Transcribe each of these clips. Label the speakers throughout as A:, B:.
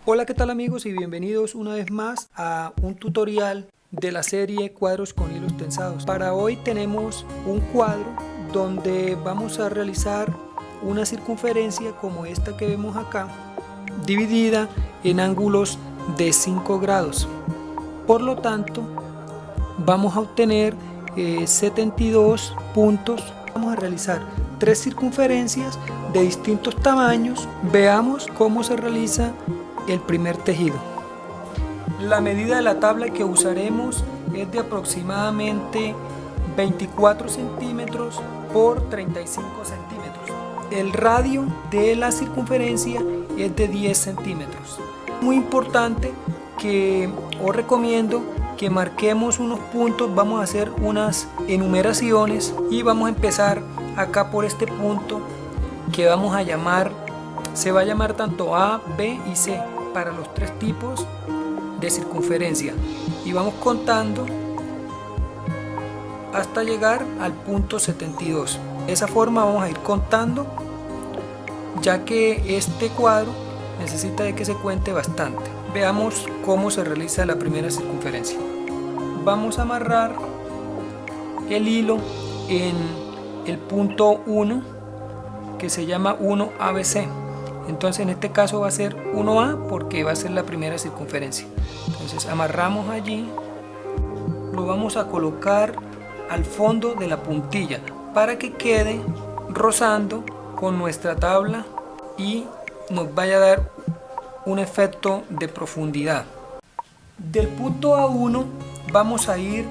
A: Hola, ¿qué tal amigos? Y bienvenidos una vez más a un tutorial de la serie cuadros con hilos tensados. Para hoy tenemos un cuadro donde vamos a realizar una circunferencia como esta que vemos acá, dividida en ángulos de 5 grados. Por lo tanto, vamos a obtener 72 puntos. Vamos a realizar 3 circunferencias de distintos tamaños. Veamos cómo se realiza el primer tejido. La medida de la tabla que usaremos es de aproximadamente 24 centímetros por 35 centímetros. El radio de la circunferencia es de 10 centímetros. Muy importante que os recomiendo que marquemos unos puntos. Vamos a hacer unas enumeraciones y vamos a empezar acá por este punto que vamos a llamar, se va a llamar tanto A, B y C para los 3 tipos de circunferencia, y vamos contando hasta llegar al punto 72. De esa forma vamos a ir contando, ya que este cuadro necesita de que se cuente bastante. Veamos cómo se realiza la primera circunferencia. Vamos a amarrar el hilo en el punto 1 que se llama 1 ABC. Entonces en este caso va a ser 1A porque va a ser la primera circunferencia. Entonces amarramos allí, lo vamos a colocar al fondo de la puntilla para que quede rozando con nuestra tabla y nos vaya a dar un efecto de profundidad. Del punto A1 vamos a ir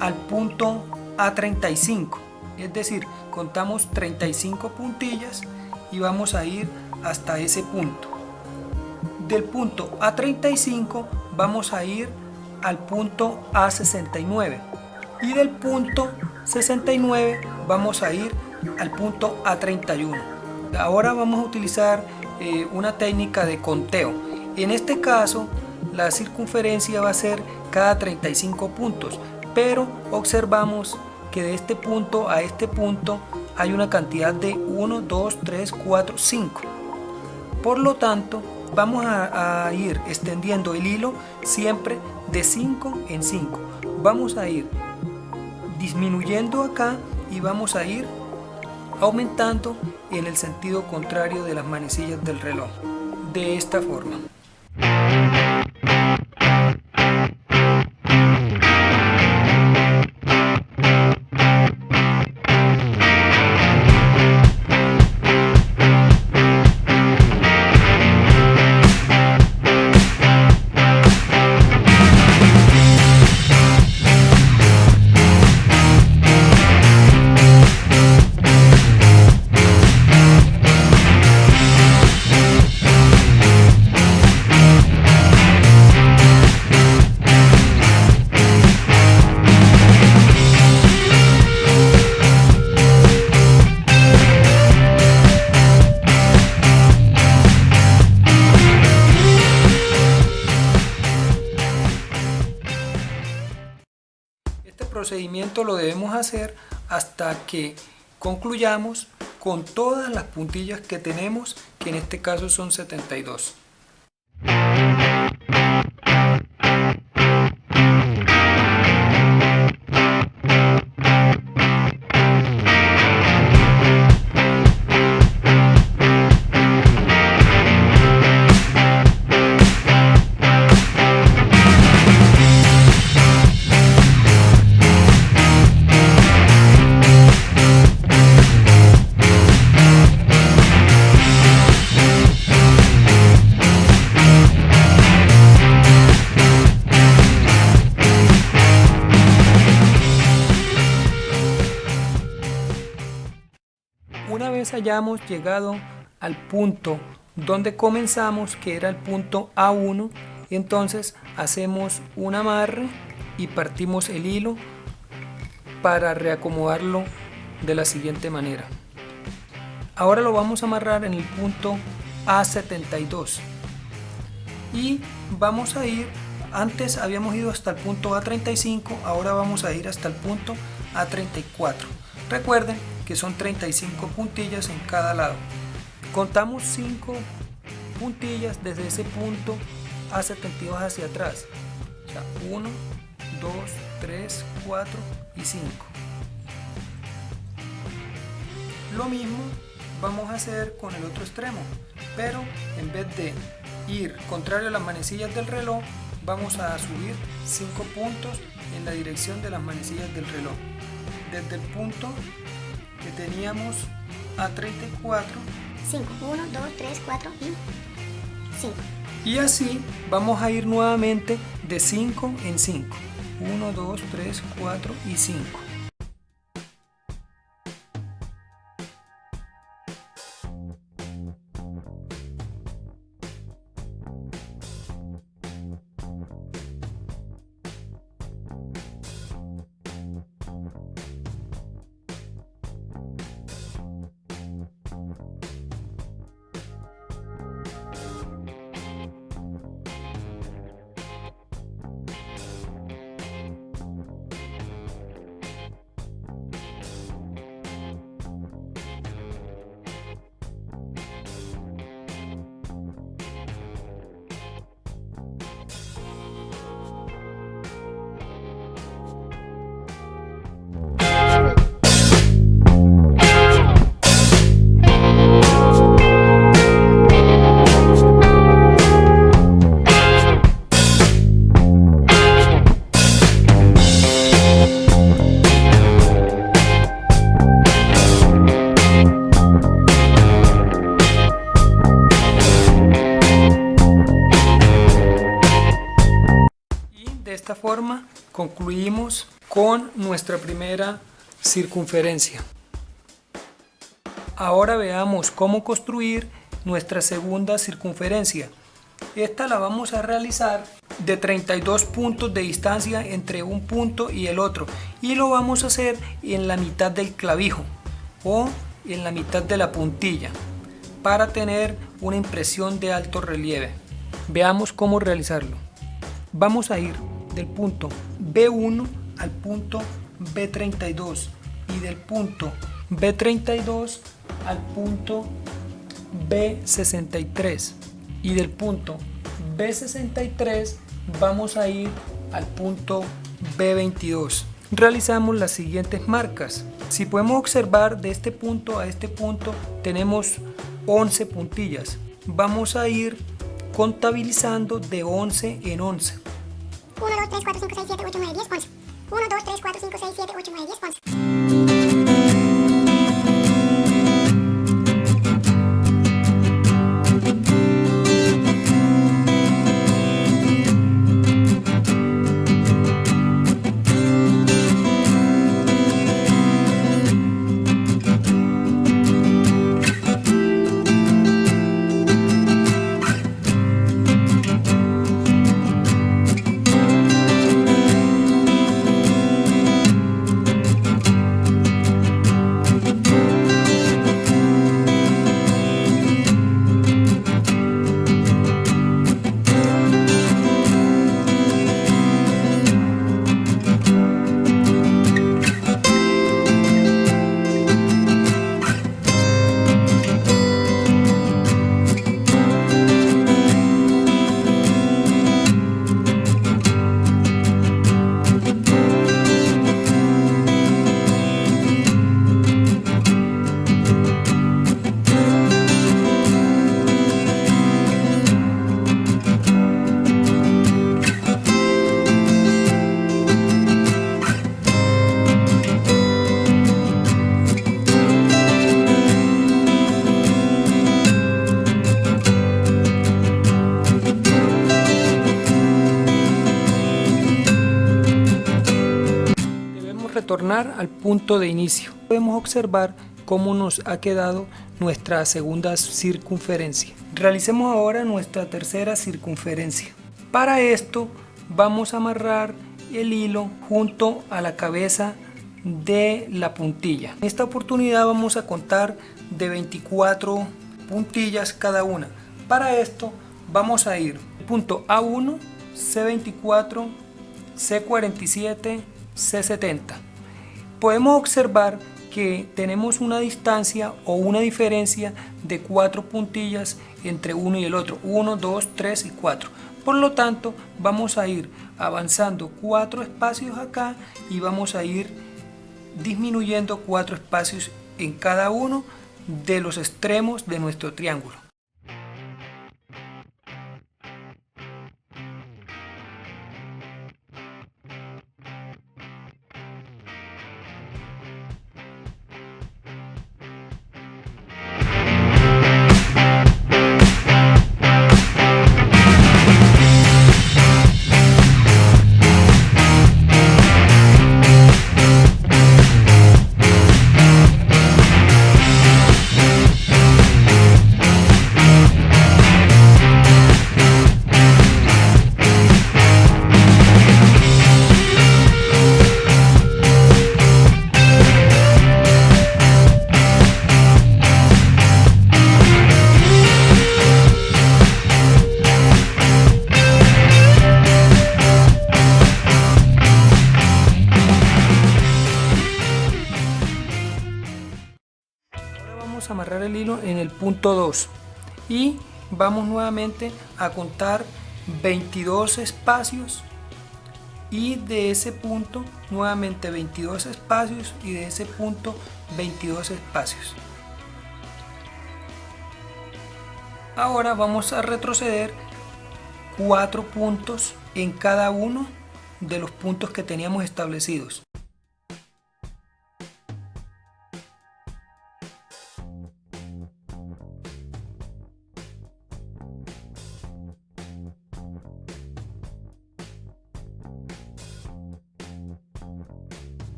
A: al punto A35, es decir, contamos 35 puntillas y vamos a ir hasta ese punto. Del punto A35 vamos a ir al punto A69 y del punto 69 vamos a ir al punto A31. Ahora vamos a utilizar una técnica de conteo. En este caso la circunferencia va a ser cada 35 puntos, pero observamos que de este punto a este punto hay una cantidad de 1, 2, 3, 4, 5. Por lo tanto, vamos a ir extendiendo el hilo siempre de 5 en 5. Vamos a ir disminuyendo acá y vamos a ir aumentando en el sentido contrario de las manecillas del reloj. De esta forma. Este procedimiento lo debemos hacer hasta que concluyamos con todas las puntillas que tenemos, que en este caso son 72. Una vez hayamos llegado al punto donde comenzamos, que era el punto A1, entonces hacemos un amarre y partimos el hilo para reacomodarlo de la siguiente manera. Ahora lo vamos a amarrar en el punto A72 y vamos a ir, antes habíamos ido hasta el punto A35, ahora vamos a ir hasta el punto A34. Recuerden que son 35 puntillas en cada lado. Contamos 5 puntillas desde ese punto a 72 hacia atrás. O sea, 1, 2, 3, 4 y 5. Lo mismo vamos a hacer con el otro extremo, pero en vez de ir contrario a las manecillas del reloj, vamos a subir 5 puntos en la dirección de las manecillas del reloj. Desde el punto que teníamos a 34,
B: 5, 1, 2, 3, 4 y 5.
A: Y así vamos a ir nuevamente de 5 en 5. 1, 2, 3, 4 y 5. De esta forma concluimos con nuestra primera circunferencia. Ahora veamos cómo construir nuestra segunda circunferencia. Esta la vamos a realizar de 32 puntos de distancia entre un punto y el otro, y lo vamos a hacer en la mitad del clavijo o en la mitad de la puntilla para tener una impresión de alto relieve. Veamos cómo realizarlo. Vamos a ir del punto B1 al punto B32 y del punto B32 al punto B63 y del punto B63 vamos a ir al punto B22. Realizamos las siguientes marcas. Si podemos observar, de este punto a este punto tenemos 11 puntillas. Vamos a ir contabilizando de 11 en 11.
B: 1, 2, 3, 4, 5, 6, 7, 8, 9, 10, 11. 1, 2, 3, 4, 5, 6, 7, 8, 9, 10, 11.
A: Retornar al punto de inicio. Podemos observar cómo nos ha quedado nuestra segunda circunferencia. Realicemos ahora nuestra tercera circunferencia. Para esto vamos a amarrar el hilo junto a la cabeza de la puntilla. En esta oportunidad vamos a contar de 24 puntillas cada una. Para esto vamos a ir punto A1, C24, C47, C70. Podemos observar que que tenemos una distancia o una diferencia de 4 puntillas entre uno y el otro, 1, 2, 3 y 4. Por lo tanto, vamos a ir avanzando 4 espacios acá y vamos a ir disminuyendo 4 espacios en cada uno de los extremos de nuestro triángulo. Vamos a amarrar el hilo en el punto 2 y vamos nuevamente a contar 22 espacios y de ese punto nuevamente 22 espacios y de ese punto 22 espacios. Ahora vamos a retroceder 4 puntos en cada uno de los puntos que teníamos establecidos.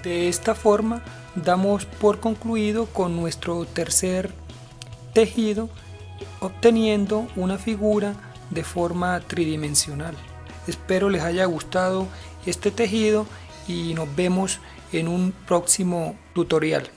A: De esta forma damos por concluido con nuestro tercer tejido, obteniendo una figura de forma tridimensional. Espero les haya gustado este tejido y nos vemos en un próximo tutorial.